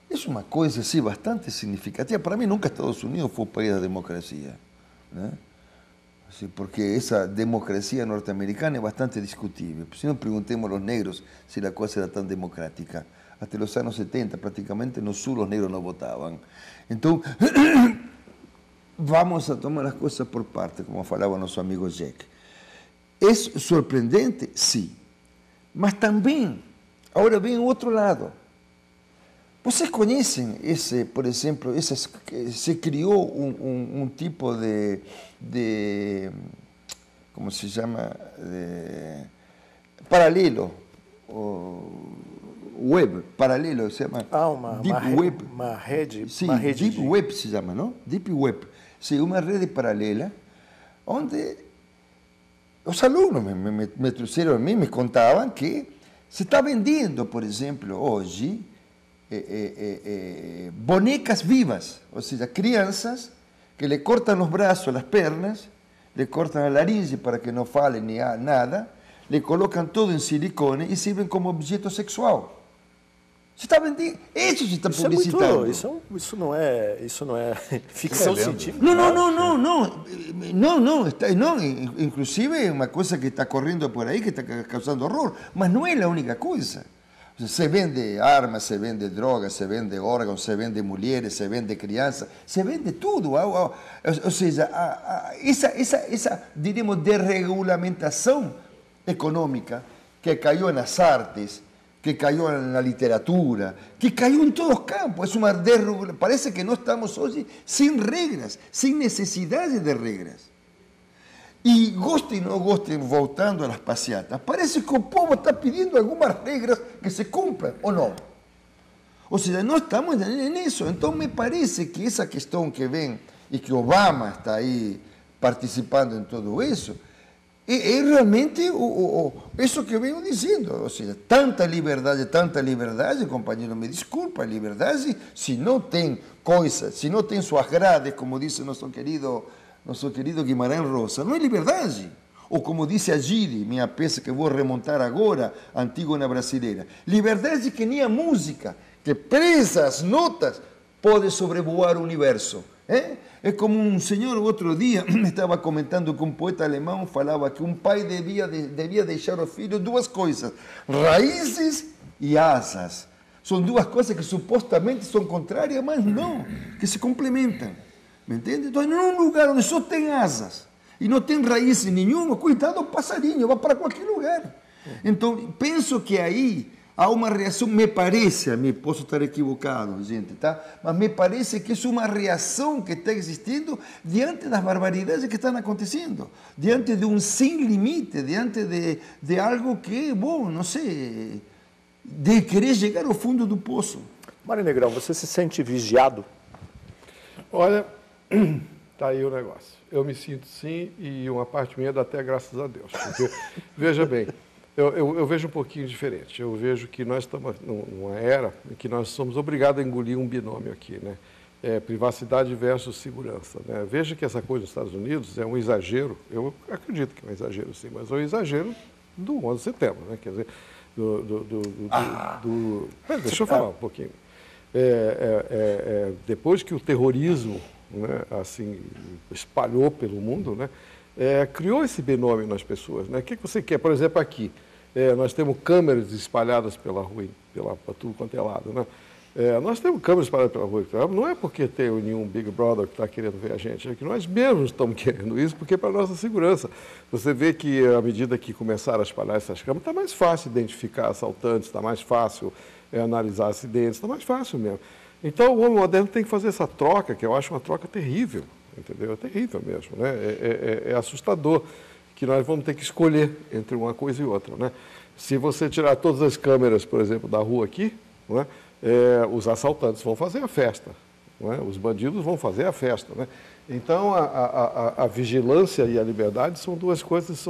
Isso é uma coisa assim, bastante significativa. Para mim, nunca Estados Unidos foi o país da democracia, né? Assim, porque essa democracia norte-americana é bastante discutível. Se não perguntemos aos negros se a coisa era tão democrática. Até os anos 70, praticamente, no sul, os negros não votavam. Então, vamos a tomar as coisas por parte, como falava nosso amigo Jack. É surpreendente? Sim. Mas também, agora vem o outro lado. Vocês conhecem esse, por exemplo, se criou um tipo de como se chama, paralelo, web, paralelo, se chama Deep Web. Uma rede. Sim, uma rede Deep Web se chama, não? Deep Web. Sim, uma rede paralela, onde os alunos me trouxeram a mim, me contavam que se está vendendo, por exemplo, hoje, bonecas vivas, ou seja, crianças que le cortam os braços, as pernas, le cortam a laringe para que não fale nem nada, le colocam tudo em silicone e servem como objeto sexual. Se está vendendo, isso se está publicitando. Isso não é ficção científica. Não, inclusive é uma coisa que está correndo por aí, que está causando horror, mas não é a única coisa. Se vende armas, se vende drogas, se vende órgãos, se vende mulheres, se vende crianças, se vende tudo. Ou seja, essa diríamos, desregulamentação econômica que caiu nas artes, que caiu na literatura, que caiu em todos os campos. Parece que nós estamos hoje sem regras, sem necessidade de regras. E gostem ou não gostem, voltando às passeatas, parece que o povo está pedindo algumas regras que se cumpram, ou não? Ou seja, nós estamos nisso. Então, me parece que essa questão que vem, e que Obama está aí participando em tudo isso, é realmente isso que eu venho dizendo. Ou seja, tanta liberdade, companheiro, me desculpa, liberdade, se não tem coisas, se não tem suas grades, como disse nosso querido Guimarães Rosa, não é liberdade. Ou como disse a Gide, minha peça que vou remontar agora, Antígona brasileira, liberdade que nem a música, que presa as notas, pode sobrevoar o universo. É como um senhor outro dia estava comentando que um poeta alemão falava que um pai devia deixar ao filho duas coisas, raízes e asas. São duas coisas que supostamente são contrárias, mas não, que se complementam. Me entende? Então, em um lugar onde só tem asas e não tem raiz nenhuma, cuidado, o passarinho vai para qualquer lugar. Então, penso que aí há uma reação, me parece, a mim, posso estar equivocado, gente, tá? Mas me parece que é uma reação que está existindo diante das barbaridades que estão acontecendo, diante de um sem limite, diante de algo que, bom, não sei, de querer chegar ao fundo do poço. Mário Negrão, você se sente vigiado? Olha, tá aí o negócio. Eu me sinto sim, e uma parte minha dá até graças a Deus. Porque, veja bem, eu vejo um pouquinho diferente. Eu vejo que nós estamos numa era em que nós somos obrigados a engolir um binômio aqui, né? Privacidade versus segurança, né? Veja que essa coisa dos Estados Unidos é um exagero, eu acredito que é um exagero sim, mas é um exagero do 11 de setembro, né? Quer dizer, deixa eu falar um pouquinho. Depois que o terrorismo, né, assim, espalhou pelo mundo, né, criou esse binômio nas pessoas, né? O que você quer? Por exemplo, aqui, nós temos câmeras espalhadas pela rua, para tudo quanto é lado, né? Nós temos câmeras espalhadas pela rua, não é porque tem nenhum Big Brother que está querendo ver a gente, é que nós mesmos estamos querendo isso, porque é para a nossa segurança. Você vê que, à medida que começaram a espalhar essas câmeras, está mais fácil identificar assaltantes, está mais fácil analisar acidentes, está mais fácil mesmo. Então, o homem moderno tem que fazer essa troca, que eu acho uma troca terrível, entendeu? É terrível mesmo, né? É assustador que nós vamos ter que escolher entre uma coisa e outra, né? Se você tirar todas as câmeras, por exemplo, da rua aqui, né, os assaltantes vão fazer a festa, não é? Os bandidos vão fazer a festa, né? Então, a vigilância e a liberdade são duas coisas,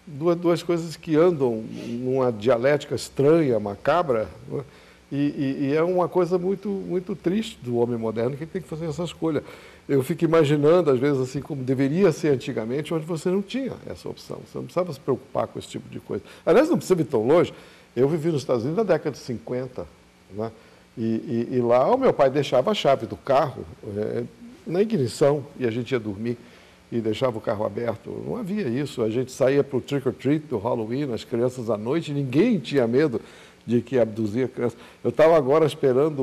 duas coisas que andam numa dialética estranha, macabra, né? E é uma coisa muito, muito triste do homem moderno que tem que fazer essa escolha. Eu fico imaginando, às vezes, assim, como deveria ser antigamente, onde você não tinha essa opção. Você não precisava se preocupar com esse tipo de coisa. Aliás, não precisa ir tão longe. Eu vivi nos Estados Unidos na década de 50, né? E lá o meu pai deixava a chave do carro na ignição e a gente ia dormir e deixava o carro aberto. Não havia isso. A gente saía para o trick or treat do Halloween, as crianças à noite, ninguém tinha medo de que abduzia a criança. Eu estava agora esperando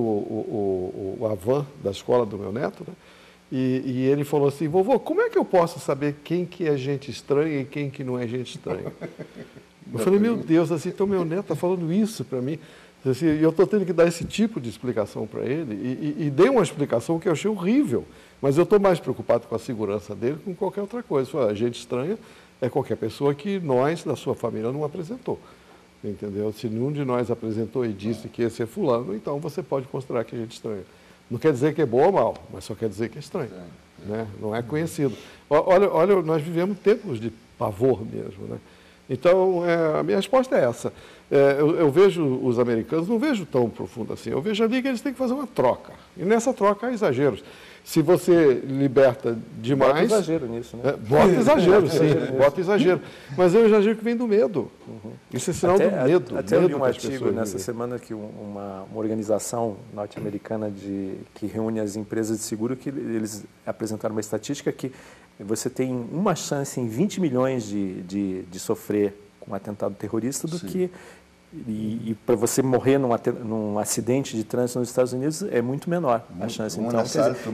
a van da escola do meu neto, né? E ele falou assim: vovô, como é que eu posso saber quem que é gente estranha e quem que não é gente estranha? Eu falei, meu Deus, assim, então meu neto está falando isso para mim. Assim, e eu estou tendo que dar esse tipo de explicação para ele. E dei uma explicação que eu achei horrível. Mas eu estou mais preocupado com a segurança dele que com qualquer outra coisa. Falei, a gente estranha é qualquer pessoa que nós, da sua família, não apresentou. Entendeu? Se nenhum de nós apresentou e disse que esse é fulano, então você pode considerar que a gente estranha. Não quer dizer que é bom ou mal, mas só quer dizer que é estranho. Né? Não é conhecido. Olha, nós vivemos tempos de pavor mesmo, né? Então, a minha resposta é essa. Eu vejo os americanos, não vejo tão profundo assim. Eu vejo ali que eles têm que fazer uma troca. E nessa troca há exageros. Se você liberta demais... Bota exagero nisso, né? Bota exagero, sim. Bota exagero. Mas é um exagero que vem do medo. Isso é sinal do medo. Até eu li um artigo nessa semana que uma organização norte-americana que reúne as empresas de seguro, que eles apresentaram uma estatística que você tem uma chance em 20 milhões de sofrer com um atentado terrorista do que... E para você morrer num acidente de trânsito nos Estados Unidos é muito menor a chance. Então,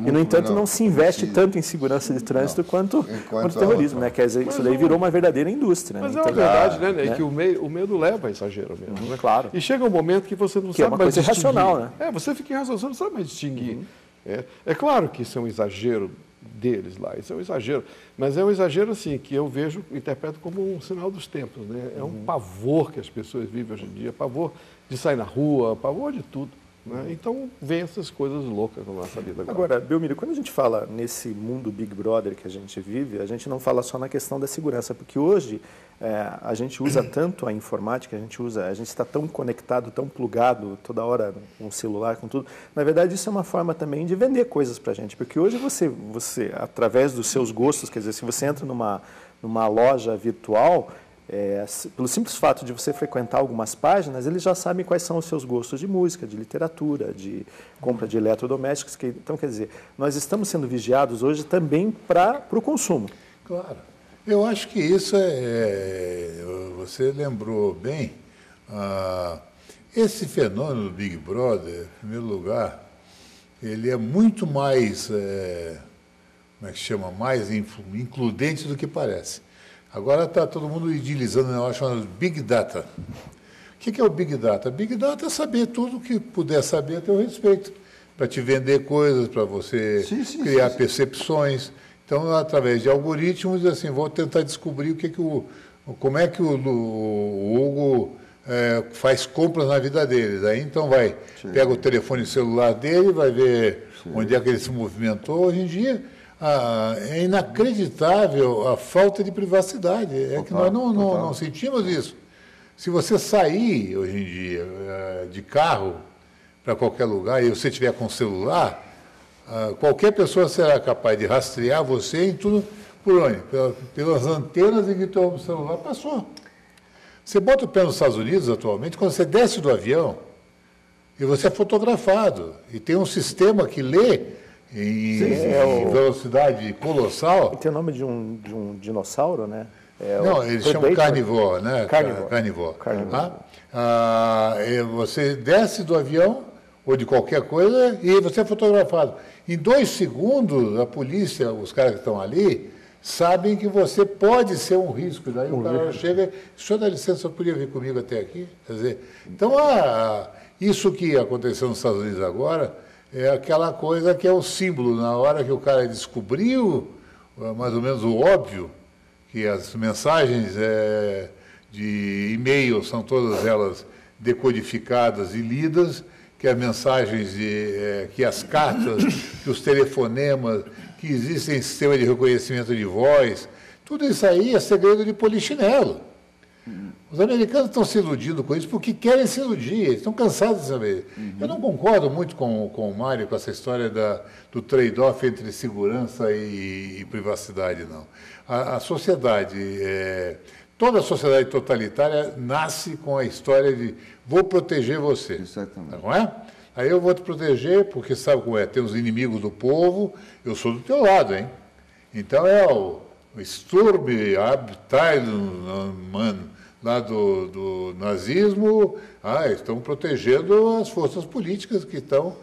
e, no entanto, não se investe tanto em segurança de trânsito quanto terrorismo, né? Quer dizer, isso daí virou uma verdadeira indústria. Mas né? Então, é uma verdade, né? É que o medo leva a exagero mesmo. Né? Claro. E chega um momento que você não sabe mais distinguir. É uma coisa irracional, né? Você fica irracional, você não sabe mais distinguir. É claro que isso é um exagero deles lá, isso é um exagero, mas é um exagero assim que eu interpreto como um sinal dos tempos, né? É um pavor que as pessoas vivem hoje em dia, pavor de sair na rua, pavor de tudo, né? Então vem essas coisas loucas na nossa vida agora. Agora, Belmiro, quando a gente fala nesse mundo Big Brother que a gente vive, a gente não fala só na questão da segurança, porque hoje a gente usa tanto a informática, a gente está tão conectado, tão plugado toda hora com o celular, com tudo. Na verdade, isso é uma forma também de vender coisas para a gente, porque hoje você, através dos seus gostos, quer dizer, se você entra numa loja virtual, pelo simples fato de você frequentar algumas páginas, eles já sabem quais são os seus gostos de música, de literatura, de compra de eletrodomésticos. Então, quer dizer, nós estamos sendo vigiados hoje também para o consumo. Claro. Eu acho que isso você lembrou bem, esse fenômeno do Big Brother, em primeiro lugar, ele é muito mais, como é que chama, mais includente do que parece. Agora está todo mundo idilizando um negócio chamado Big Data. O que é o Big Data? Big Data é saber tudo que puder saber a teu respeito, para te vender coisas, para você criar percepções. Então, através de algoritmos, assim, vou tentar descobrir como é que o Hugo faz compras na vida deles. Aí então pega o telefone celular dele, vai ver onde é que ele se movimentou. Hoje em dia é inacreditável a falta de privacidade. É que nós não sentimos isso. Se você sair hoje em dia de carro para qualquer lugar e você estiver com celular, qualquer pessoa será capaz de rastrear você em tudo. Por onde? Pelas antenas em que o teu celular passou. Você bota o pé nos Estados Unidos atualmente, quando você desce do avião, e você é fotografado. E tem um sistema que lê em velocidade colossal. E tem o nome de um dinossauro, né? Não, eles chamam carnivore, né? Carnivore. Você desce do avião, ou de qualquer coisa, e você é fotografado. Em 2 segundos, a polícia, os caras que estão ali, sabem que você pode ser um risco. Daí o cara chega, senhor dá licença, eu podia vir comigo até aqui? Quer dizer, então, isso que aconteceu nos Estados Unidos agora é aquela coisa que é o símbolo. Na hora que o cara descobriu, mais ou menos o óbvio, que as mensagens de e-mail são todas elas decodificadas e lidas, que as mensagens, que as cartas, que os telefonemas, que existem sistema de reconhecimento de voz, tudo isso aí é segredo de polichinelo. Os americanos estão se iludindo com isso porque querem se iludir, eles estão cansados de saber. Eu não concordo muito com o Mário, com essa história do trade-off entre segurança e privacidade, não. A sociedade, toda a sociedade totalitária nasce com a história de vou proteger você. Exatamente. Não é? Aí eu vou te proteger, porque sabe como é? Tem os inimigos do povo, eu sou do teu lado, hein? Então o Sturm, Abteilung, lá do nazismo, estão protegendo as forças políticas que estão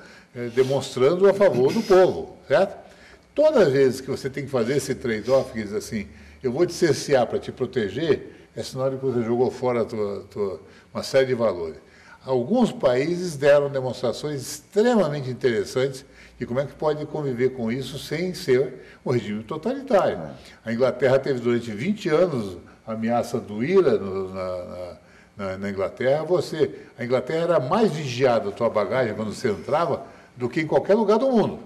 demonstrando a favor do povo, certo? Toda vez que você tem que fazer esse trade-off, que diz assim, eu vou te cercear para te proteger, é sinal de que você jogou fora uma série de valores. Alguns países deram demonstrações extremamente interessantes de como é que pode conviver com isso sem ser um regime totalitário. A Inglaterra teve durante 20 anos a ameaça do IRA na Inglaterra. A Inglaterra era mais vigiada a tua bagagem quando você entrava do que em qualquer lugar do mundo.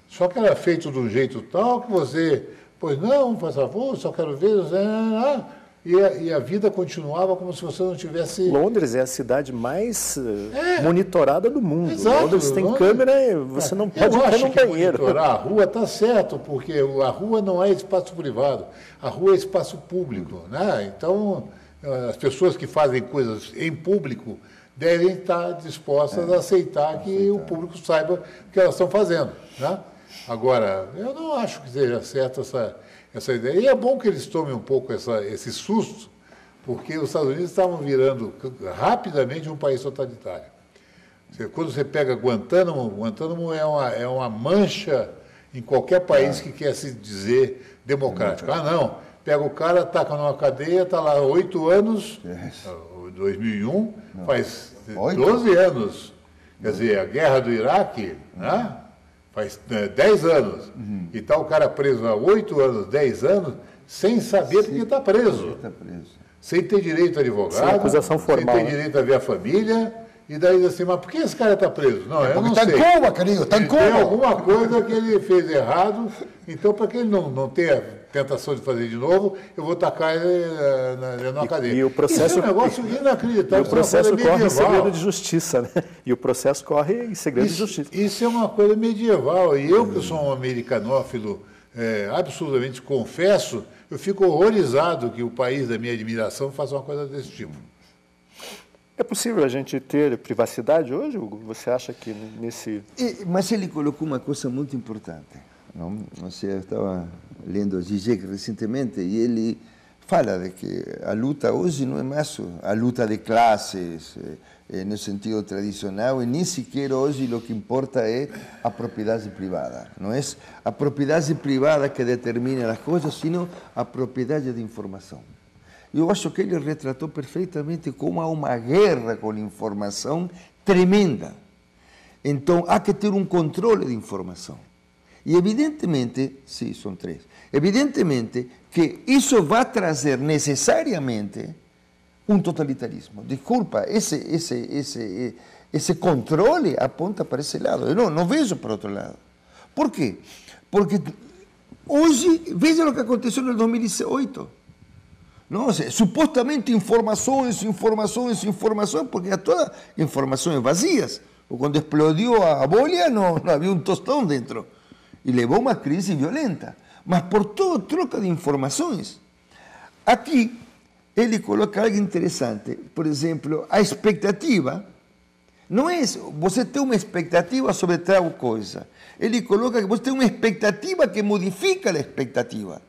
Só que era feito de um jeito tal que você, pois não, faz favor, só quero ver, e a vida continuava como se você não tivesse... Londres é a cidade mais monitorada do mundo. Exato, Londres tem câmera, você não pode ir no banheiro. Monitorar a rua está certo, porque a rua não é espaço privado, a rua é espaço público, né? Então, as pessoas que fazem coisas em público devem estar dispostas a aceitar que o público saiba o que elas estão fazendo, né? Agora, eu não acho que seja certa essa ideia. E é bom que eles tomem um pouco esse susto, porque os Estados Unidos estavam virando rapidamente um país totalitário. Quando você pega Guantánamo é uma mancha em qualquer país que quer se dizer democrático. Não, pega o cara, taca numa cadeia, está lá 8 anos, 2001, faz 12 anos. Quer dizer, a guerra do Iraque, né? Faz 10 anos. E está o cara preso há 8 anos, 10 anos, sem saber porque está preso. Sem ter direito a advogado, sem acusação formal, sem ter direito a ver a família. E daí diz assim, mas por que esse cara está preso? Não, eu não sei. Está em Cuba, querido, está em Cuba. Tem alguma coisa que ele fez errado, então para que ele não tenha tentação de fazer de novo, eu vou tacar ele na cadeia. E o processo, isso é um negócio inacreditável. E o processo corre em segredo de justiça, né? E o processo corre em segredo de justiça. Isso é uma coisa medieval. E eu, que sou um americanófilo absolutamente confesso, eu fico horrorizado que o país da minha admiração faça uma coisa desse tipo. É possível a gente ter privacidade hoje, Hugo? Você acha que nesse... Mas ele colocou uma coisa muito importante. Não? Eu estava lendo Zizek recentemente e ele fala de que a luta hoje não é mais a luta de classes no sentido tradicional e nem sequer hoje o que importa é a propriedade privada. Não é a propriedade privada que determina as coisas, sino a propriedade de informação. Eu acho que ele retratou perfeitamente como há uma guerra com a informação tremenda. Então, há que ter um controle de informação. E evidentemente, sim, são 3, evidentemente que isso vai trazer necessariamente um totalitarismo. Desculpa, esse controle aponta para esse lado. Eu não vejo para outro lado. Por quê? Porque hoje, veja o que aconteceu em 2008. Não, supostamente informações, porque todas informações vazias. Quando explodiu a bolha, não havia um tostão dentro. E levou uma crise violenta. Mas por toda troca de informações. Aqui, ele coloca algo interessante. Por exemplo, a expectativa não é você ter uma expectativa sobre tal coisa. Ele coloca que você tem uma expectativa que modifica a expectativa.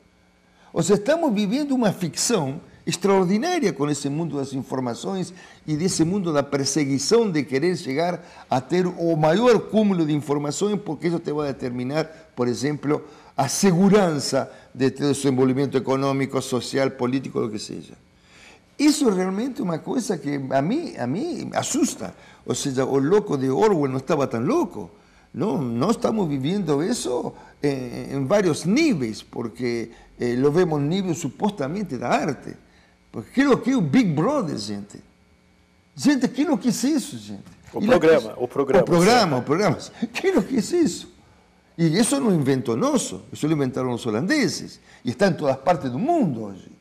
Ou seja, estamos vivendo uma ficção extraordinária com esse mundo das informações e desse mundo da perseguição de querer chegar a ter o maior cúmulo de informações, porque isso te vai determinar, por exemplo, a segurança de teu desenvolvimento econômico, social, político, o que seja. Isso realmente é uma coisa que a mim assusta. Ou seja, o louco de Orwell não estava tão louco. Nós estamos vivendo isso em vários níveis, porque lo vemos nível supostamente da arte. Porque aquilo que é o Big Brother, gente. Gente, quem não quis isso, gente? O programa. Quem não quis isso? E isso não inventou nosso, isso lo inventaram os holandeses. E está em todas partes do mundo hoje.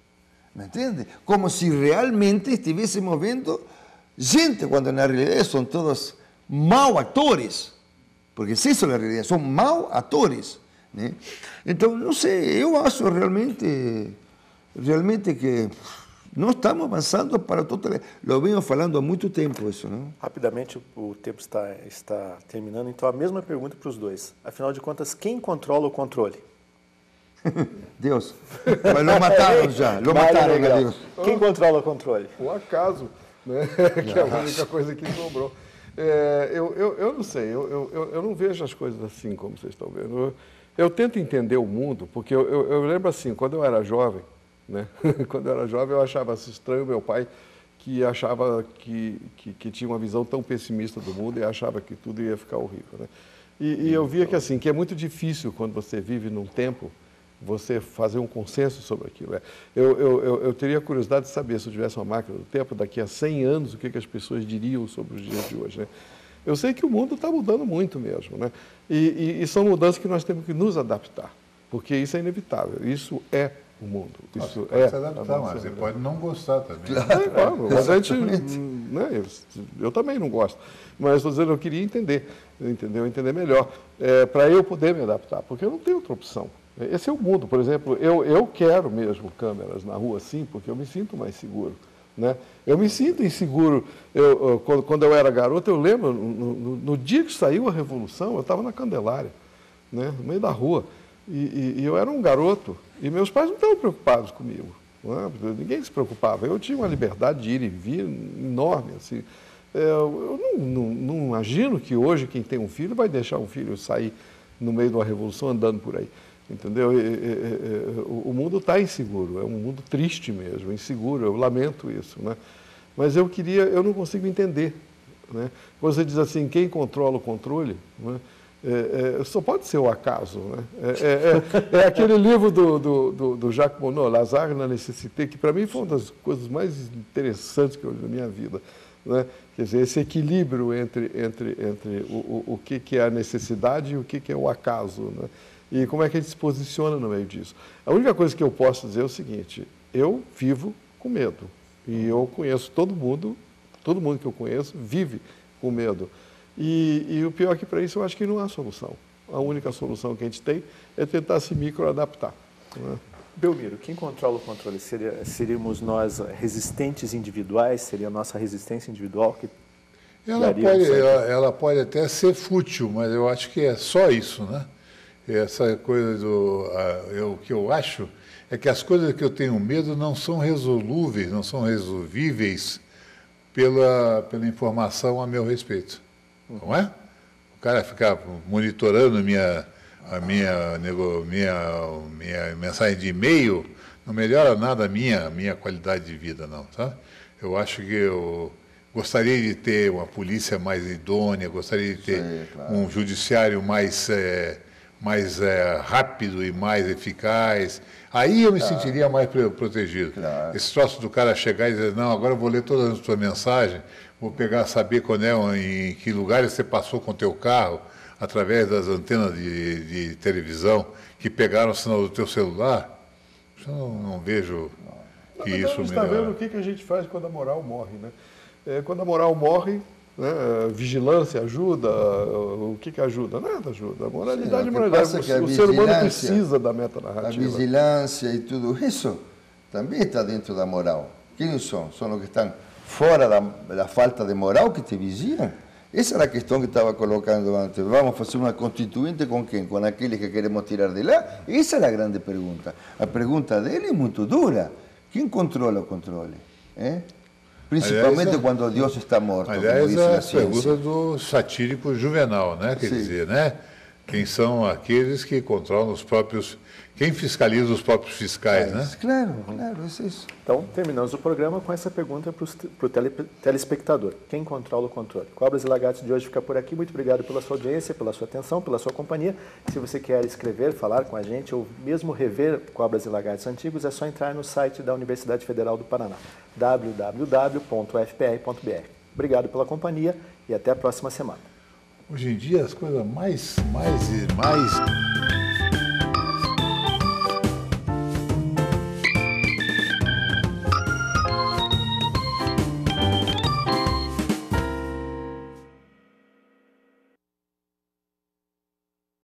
¿Me entiende? Como se realmente estivéssemos vendo gente, quando na realidade são todos mau atores. Porque se isso é a realidade, são mau atores. Né? Então, não sei, eu acho realmente que nós estamos avançando para todo. Lo venho falando há muito tempo isso, não? Rapidamente, o tempo está terminando, então a mesma pergunta para os dois. Afinal de contas, quem controla o controle? Deus. Mas lo mataram já, lo mataram a Deus. Quem controla o controle? O acaso, né? Que é a única coisa que sobrou. Eu não sei, eu não vejo as coisas assim como vocês estão vendo. Eu tento entender o mundo, porque eu lembro assim, quando eu era jovem, né? Quando eu era jovem, eu achava estranho meu pai, que achava que tinha uma visão tão pessimista do mundo e achava que tudo ia ficar horrível. Né? E eu via que assim, que é muito difícil quando você vive num tempo, você fazer um consenso sobre aquilo. Né? Eu teria curiosidade de saber, se eu tivesse uma máquina do tempo, daqui a 100 anos, o que as pessoas diriam sobre os dias de hoje. Né? Eu sei que o mundo está mudando muito mesmo, né? E são mudanças que nós temos que nos adaptar, porque isso é inevitável, isso é o mundo. Isso pode se adaptar, mas você pode não gostar também. Claro, mas a gente, né, eu também não gosto, mas estou dizendo, eu queria entender melhor, para eu poder me adaptar, porque eu não tenho outra opção. Esse é o mundo, por exemplo, eu quero mesmo câmeras na rua, sim, porque eu me sinto mais seguro. Né? Eu me sinto inseguro. Quando eu era garoto, eu lembro, no dia que saiu a Revolução, eu estava na Candelária, né, no meio da rua, e eu era um garoto, e meus pais não estavam preocupados comigo. Não é? Ninguém se preocupava. Eu tinha uma liberdade de ir e vir enorme. Assim. Eu não imagino que hoje quem tem um filho vai deixar um filho sair no meio de uma revolução andando por aí. Entendeu? O mundo está inseguro, é um mundo triste mesmo, inseguro, eu lamento isso. Né? Mas eu não consigo entender. Né? Você diz assim, quem controla o controle? Né? Só pode ser o acaso. Né? É aquele livro do Jacques Monod, Lazare na Nécessité, que para mim foi uma das coisas mais interessantes que eu vi na minha vida. Né? Quer dizer, esse equilíbrio entre o que é a necessidade e o que é o acaso. Né? E como é que a gente se posiciona no meio disso. A única coisa que eu posso dizer é o seguinte, eu vivo com medo. E eu conheço todo mundo que eu conheço vive com medo. E o pior é que para isso eu acho que não há solução. A única solução que a gente tem é tentar se microadaptar. Né? Belmiro, quem controla o controle? Seríamos nós resistentes individuais? Seria a nossa resistência individual que ela pode até ser fútil, mas eu acho que é só isso, né? Essa coisa o que eu acho é que as coisas que eu tenho medo não são resolúveis, não são resolvíveis pela informação a meu respeito. Não é? O cara ficar monitorando minha mensagem de e-mail não melhora nada a minha qualidade de vida, não, tá? Eu acho que eu gostaria de ter uma polícia mais idônea, gostaria de ter um judiciário mais mais rápido e mais eficaz. Aí eu me sentiria mais protegido. Claro. Esse troço do cara chegar e dizer, não, agora eu vou ler todas as suas mensagens, vou pegar, saber quando em que lugares você passou com o teu carro, através das antenas de televisão, que pegaram o sinal do teu celular. Eu não vejo que isso está vendo melhora. o que a gente faz quando a moral morre, né? Quando a moral morre, né, vigilância ajuda, o que ajuda? Nada ajuda. A moralidade, Sim, o que moralidade. passa é que a O ser humano vigilância- precisa da A metanarrativa. vigilância e tudo isso também está dentro da moral. Quem são? São os que estão fora da falta de moral que te vigiam? Essa era a questão que estava colocando antes. Vamos fazer uma constituinte com quem? Com aqueles que queremos tirar de lá? Essa é a grande pergunta. A pergunta dele é muito dura. Quem controla o controle? Principalmente Aliás, quando Deus está morto, como Aliás, diz a a ciência. pergunta do satírico Juvenal, né? Quer Sim. dizer, né? Quem são aqueles que controlam os próprios... Quem fiscaliza os próprios fiscais, né? Claro, é isso. Então, terminamos o programa com essa pergunta para o telespectador. Quem controla o controle? Cobras e Lagartos de hoje fica por aqui. Muito obrigado pela sua audiência, pela sua atenção, pela sua companhia. Se você quer escrever, falar com a gente ou mesmo rever Cobras e Lagartos antigos, é só entrar no site da Universidade Federal do Paraná, www.fpr.br. Obrigado pela companhia e até a próxima semana. Hoje em dia as coisas mais